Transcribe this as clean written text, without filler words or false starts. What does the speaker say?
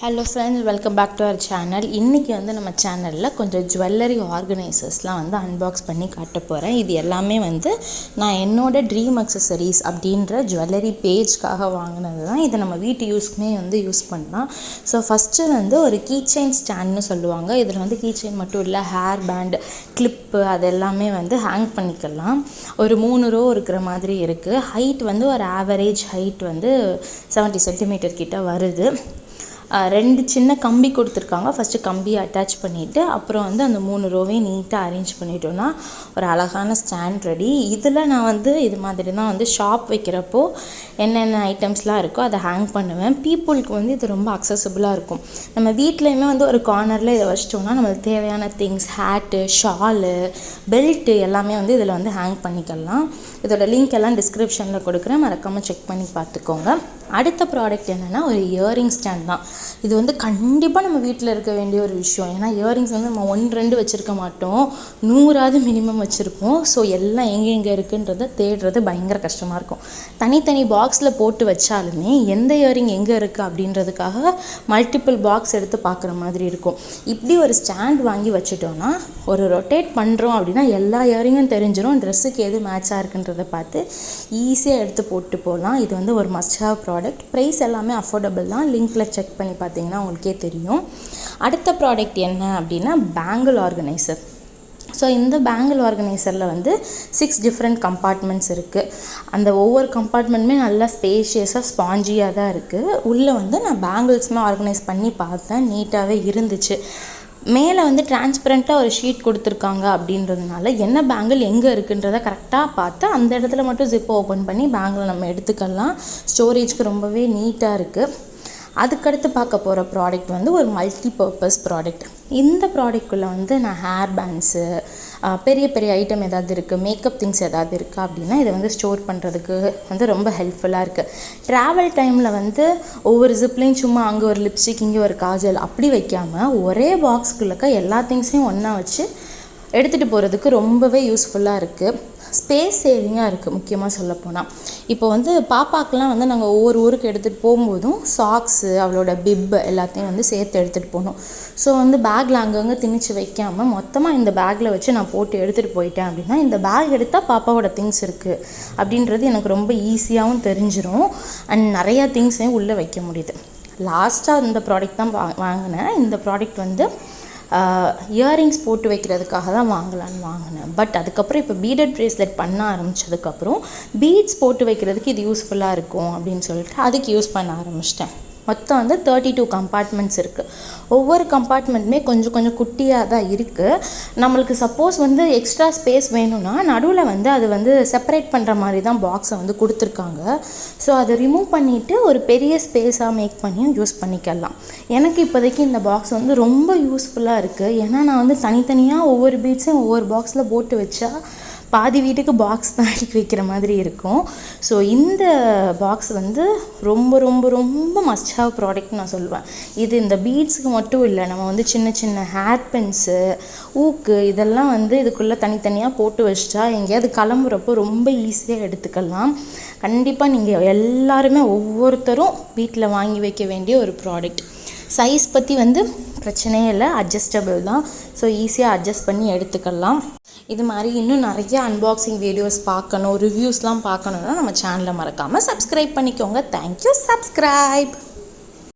Hello friends, welcome back to our channel. இன்றைக்கி வந்து நம்ம சேனலில் கொஞ்சம் ஜுவல்லரி ஆர்கனைசர்ஸ்லாம் வந்து அன்பாக்ஸ் பண்ணி காட்ட போகிறேன். இது எல்லாமே வந்து நான் என்னோடய ட்ரீம் அக்சசரிஸ் அப்படின்ற ஜுவல்லரி பேஜ்க்காக வாங்கினது தான். இதை நம்ம வீட்டு யூஸ்க்குமே வந்து யூஸ் பண்ணலாம். ஸோ ஃபஸ்ட்டு வந்து ஒரு கீ செயின் ஸ்டாண்ட்னு சொல்லுவாங்க. இதில் வந்து கீ செயின் மட்டும் இல்லை, ஹேர் பேண்ட், கிளிப்பு அது எல்லாமே வந்து ஹேங் பண்ணிக்கலாம். ஒரு 3 ரோ இருக்கிற மாதிரி இருக்குது. ஹைட் வந்து ஒரு ஆவரேஜ் ஹைட் வந்து 70 சென்டிமீட்டர் கிட்ட வருது. 2 சின்ன கம்பி கொடுத்துருக்காங்க. ஃபஸ்ட்டு கம்பியை அட்டாச் பண்ணிவிட்டு அப்புறம் வந்து அந்த 3 ரோவையும் நீட்டாக அரேஞ்ச் பண்ணிட்டோன்னா ஒரு அழகான ஸ்டாண்ட் ரெடி. இதில் நான் வந்து இது மாதிரி தான் வந்து ஷாப் வைக்கிறப்போ என்னென்ன ஐட்டம்ஸ்லாம் இருக்கோ அதை ஹேங் பண்ணுவேன். பீப்புளுக்கு வந்து இது ரொம்ப அக்சசபிளாக இருக்கும். நம்ம வீட்லேயுமே வந்து ஒரு கார்னரில் இதை வச்சிட்டோம்னா நம்மளுக்கு தேவையான திங்ஸ், ஹேட்டு, ஷாலு, பெல்ட்டு எல்லாமே வந்து இதில் வந்து ஹேங் பண்ணிக்கலாம். இதோட லிங்க் எல்லாம் டிஸ்கிரிப்ஷனில் கொடுக்குறேன், மறக்காமல் செக் பண்ணி பார்த்துக்கோங்க. அடுத்த ப்ராடக்ட் என்னென்னா ஒரு இயரிங் ஸ்டாண்ட் தான். இது வந்து கண்டிப்பாக நம்ம வீட்டில் இருக்க வேண்டிய ஒரு விஷயம். ஏன்னா இயரிங்ஸ் வந்து நம்ம 1-2 வச்சுருக்க மாட்டோம், 100 மினிமம் வச்சுருப்போம். ஸோ எல்லாம் எங்கே இருக்குன்றதை தேடுறது பயங்கர கஷ்டமாக இருக்கும். தனித்தனி பாக்ஸில் போட்டு வச்சாலுமே எந்த இயரிங் எங்கே இருக்குது அப்படின்றதுக்காக மல்டிபிள் பாக்ஸ் எடுத்து பார்க்குற மாதிரி இருக்கும். இப்படி ஒரு ஸ்டாண்ட் வாங்கி வச்சுட்டோன்னா ஒரு ரொட்டேட் பண்ணுறோம் அப்படின்னா எல்லா இயரிங்கும் தெரிஞ்சிடும். ட்ரெஸ்ஸுக்கு எது மேட்சாக இருக்குன்றதை பார்த்து ஈஸியாக எடுத்து போட்டு போகலாம். இது வந்து ஒரு மஸ்ட் ஹேவ் ப்ராடக்ட். ப்ரைஸ் எல்லாமே அஃபோர்டபுள் தான். லிங்க்கில் செக் பண்ணி பார்த்தீங்கன்னா உங்களுக்கே தெரியும். அடுத்த ப்ராடக்ட் என்ன அப்படின்னா பேங்கிள் ஆர்கனைசர். ஸோ இந்த பேங்கிள் ஆர்கனைசரில் வந்து 6 டிஃப்ரெண்ட் கம்பார்ட்மெண்ட்ஸ் இருக்குது. அந்த ஒவ்வொரு கம்பார்ட்மெண்ட்டுமே நல்லா ஸ்பேஷியஸாக ஸ்பாஞ்சியாக தான் இருக்குது. உள்ளே வந்து நான் பேங்கிள்ஸுமே ஆர்கனைஸ் பண்ணி பார்த்தேன், நீட்டாகவே இருந்துச்சு. மேலே வந்து டிரான்ஸ்பரண்ட்டாக ஒரு ஷீட் கொடுத்துருக்காங்க அப்படின்றதுனால என்ன பேங்கிள் எங்கே இருக்குன்றதை கரெக்டாக பார்த்து அந்த இடத்துல மட்டும் ஜிப்பை ஓப்பன் பண்ணி பேங்கிள் நம்ம எடுத்துக்கலாம். ஸ்டோரேஜ்க்கு ரொம்பவே நீட்டாக இருக்குது. அதுக்கடுத்து பார்க்க போகிற ப்ராடக்ட் வந்து ஒரு மல்டி பர்பஸ் ப்ராடக்ட். இந்த ப்ராடக்ட்குள்ளே வந்து நான் ஹேர் பேண்ட்ஸு, பெரிய பெரிய ஐட்டம் ஏதாவது இருக்குது, மேக்கப் திங்ஸ் ஏதாவது இருக்குது அப்படின்னா இதை வந்து ஸ்டோர் பண்ணுறதுக்கு வந்து ரொம்ப ஹெல்ப்ஃபுல்லாக இருக்குது. ட்ராவல் டைமில் வந்து ஒவ்வொரு ஜிப்லேயும் சும்மா அங்கே ஒரு லிப்ஸ்டிக், இங்கே ஒரு காஜல் அப்படி வைக்காமல் ஒரே பாக்ஸ்குள்ளே எல்லா திங்ஸையும் ஒன்றா வச்சு எடுத்துகிட்டு போகிறதுக்கு ரொம்பவே யூஸ்ஃபுல்லாக இருக்குது. ஸ்பேஸ் சேவிங்காக இருக்குது. முக்கியமாக சொல்லப்போனால் இப்போ வந்து பாப்பாக்கெலாம் வந்து நாங்கள் ஒவ்வொரு ஊருக்கு எடுத்துகிட்டு போகும்போதும் சாக்ஸு, அவளோட பிப்பு எல்லாத்தையும் வந்து சேர்த்து எடுத்துகிட்டு போகணும். ஸோ வந்து பேக்கில் அங்கங்கே திணிச்சு வைக்காமல் மொத்தமாக இந்த பேக்கில் வச்சு நான் போட்டு எடுத்துகிட்டு போயிட்டேன் அப்படின்னா இந்த பேக் எடுத்தால் பாப்பாவோட திங்ஸ் இருக்குது அப்படின்றது எனக்கு ரொம்ப ஈஸியாகவும் தெரிஞ்சிடும். அண்ட் நிறையா திங்ஸையும் உள்ளே வைக்க முடியுது. லாஸ்ட்டாக இந்த ப்ராடக்ட் தான் வாங்கினேன். இந்த ப்ராடக்ட் வந்து இயரிங்ஸ் போட்டு வைக்கிறதுக்காக தான் வாங்கினேன். பட் அதுக்கப்புறம் இப்போ பீடட் ப்ரேஸ்லெட் பண்ண ஆரம்பித்ததுக்கப்புறம் பீட்ஸ் போட்டு வைக்கிறதுக்கு இது யூஸ்ஃபுல்லாக இருக்கும் அப்படின்னு சொல்லிட்டு அதுக்கு யூஸ் பண்ண ஆரம்பிச்சிட்டேன். மொத்தம் வந்து 32 கம்பார்ட்மெண்ட்ஸ் இருக்குது. ஒவ்வொரு கம்பார்ட்மெண்ட்டுமே கொஞ்சம் கொஞ்சம் குட்டியாக தான் இருக்குது. நம்மளுக்கு சப்போஸ் வந்து எக்ஸ்ட்ரா ஸ்பேஸ் வேணும்னா நடுவில் வந்து அது வந்து செப்பரேட் பண்ணுற மாதிரி தான் பாக்ஸை வந்து கொடுத்துருக்காங்க. ஸோ அதை ரிமூவ் பண்ணிவிட்டு ஒரு பெரிய ஸ்பேஸாக மேக் பண்ணியும் யூஸ் பண்ணிக்கலாம். எனக்கு இப்போதைக்கு இந்த பாக்ஸ் வந்து ரொம்ப யூஸ்ஃபுல்லாக இருக்குது. ஏன்னா நான் வந்து தனித்தனியாக ஒவ்வொரு பீட்ஸையும் ஒவ்வொரு பாக்ஸில் போட்டு வச்சா பாதி வீட்டுக்கு பாக்ஸ் தான் அடுக்கி வைக்கிற மாதிரி இருக்கும். ஸோ இந்த பாக்ஸ் வந்து ரொம்ப ரொம்ப ரொம்ப மஸ்ட் ஹேவ் ப்ராடக்ட் நான் சொல்லுவேன். இது இந்த பீட்ஸுக்கு மட்டும் இல்லை, நம்ம வந்து சின்ன சின்ன ஹேர் பென்ஸு, ஊக்கு இதெல்லாம் வந்து இதுக்குள்ளே தனித்தனியாக போட்டு வச்சிட்டா எங்கேயாவது கிளம்புறப்போ ரொம்ப ஈஸியாக எடுத்துக்கலாம். கண்டிப்பாக நீங்கள் எல்லாருமே ஒவ்வொருத்தரும் வீட்டில் வாங்கி வைக்க வேண்டிய ஒரு ப்ராடக்ட். சைஸ் பற்றி வந்து பிரச்சனையே இல்லை, அட்ஜஸ்டபிள் தான். ஸோ ஈஸியாக அட்ஜஸ்ட் பண்ணி எடுத்துக்கலாம். இது மாதிரி இன்னும் நிறைய அன்பாக்சிங் வீடியோஸ் பார்க்கணும், ரிவ்யூஸ்லாம் பார்க்கணுன்னா நம்ம சேனலை மறக்காமல் சப்ஸ்கிரைப் பண்ணிக்கோங்க. தேங்க்யூ. சப்ஸ்கிரைப்.